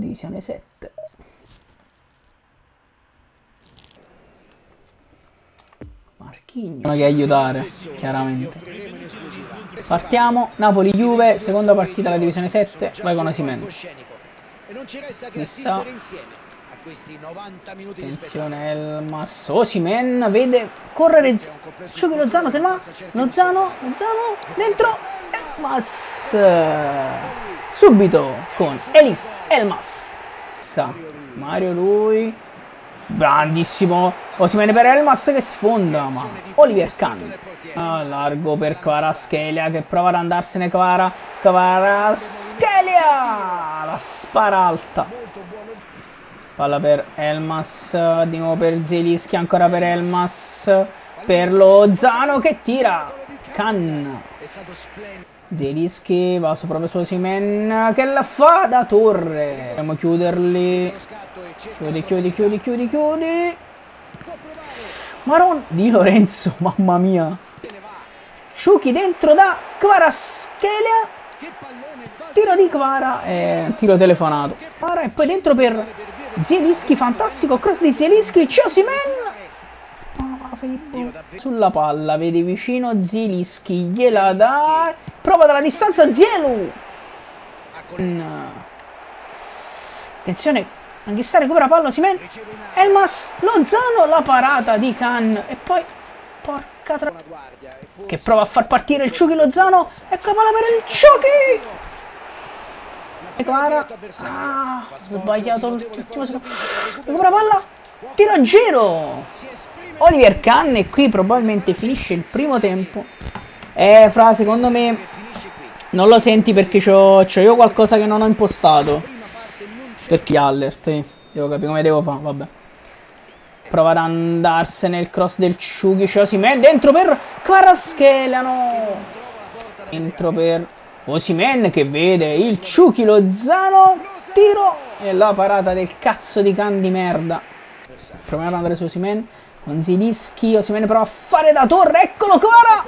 Divisione 7. Marchigno che aiutare, chiaramente. Partiamo, Napoli-Juve, seconda partita della Divisione 7, vai con Osimhen. Chissà. Attenzione Elmas, Osimhen vede correre Chucky Lozano, se no Lozano, dentro Elmas, subito con Elif Elmas. Mario lui, grandissimo Osimhen per Elmas che sfonda, ma Oliver Kahn largo per Kvaratskhelia che prova ad andarsene. Kvaratskhelia la spara alta. Palla per Elmas, di nuovo per Zielinski, ancora per Elmas, per Lozano che tira. Kahn. Zielinski va proprio su Osimhen che la fa da torre. Dobbiamo chiuderli. Chiudi. Maron di Lorenzo, mamma mia. Chucky dentro da Kvaratskhelia. Tiro di Kvara, tiro telefonato. E poi dentro per Zielinski, fantastico cross di Zielinski, c'è Osimhen. Sulla palla, vedi vicino Zielinski, gliela dà, prova dalla distanza Zielu. Attenzione, Anghissà recupera palla, Osimhen, Elmas, Lozano, la parata di Kahn e poi porca che prova a far partire il Chucky Lozano, ecco la palla per il Chucky. Kvara, sbagliato l'ultimo secondo, recupera palla, tiro a giro, Oliver Kahn e qui probabilmente finisce il primo tempo. Fra, secondo me non lo senti perché c'ho io qualcosa che non ho impostato, perché allert, devo capire come devo fare, vabbè. Prova ad andarsene il cross del Chucky, c'è Osimhen dentro per Kvaratskhelia, no, dentro per Osimhen che vede il Chucky Lozano, tiro e la parata del cazzo di Kahn di merda. Proviamo ad andare su Osimhen con Zielinski, Osimhen prova a fare da torre, eccolo Kvara.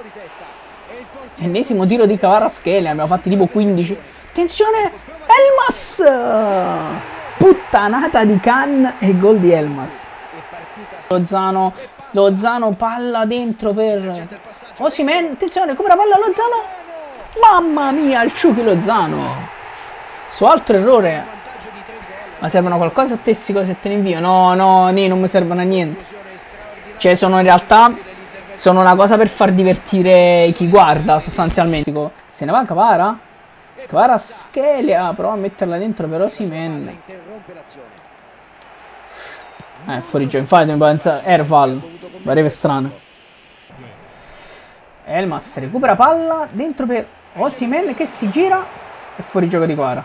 Ennesimo tiro di Kvaratskhelia, abbiamo fatti tipo 15. Attenzione, Elmas, puttanata di Kahn e gol di Elmas. Lozano, palla dentro per Osimhen, attenzione, recupera palla Lozano. Mamma mia, il Chucky Lozano. Su altro errore. Ma servono qualcosa a te queste cose te ne invio? No, non mi servono a niente. Cioè sono in realtà una cosa per far divertire chi guarda sostanzialmente. Se ne va Kvara? Kvaratskhelia, prova a metterla dentro per Osimhen. Fuori gioco, infatti mi pensa era fallo. Pareva strano. Elmas recupera palla dentro per Osimhen che si gira e fuori gioco di Kvara.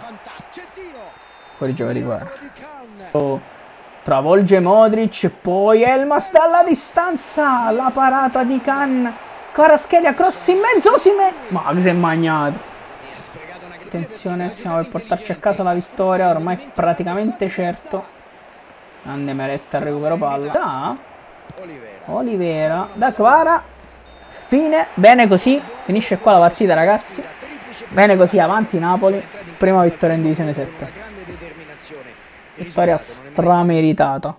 Travolge Modric, poi Elmas dalla distanza, la parata di Kahn. Kvaratskhelia cross in mezzo, Osimhen, ma che si è magnato. Attenzione, stiamo per portarci a casa la vittoria, ormai praticamente certo. Grande Meretta al recupero palla da Olivera, da Kvara. Fine, bene così, finisce qua la partita ragazzi. Bene così, avanti Napoli, prima vittoria in Divisione 7. Vittoria strameritata.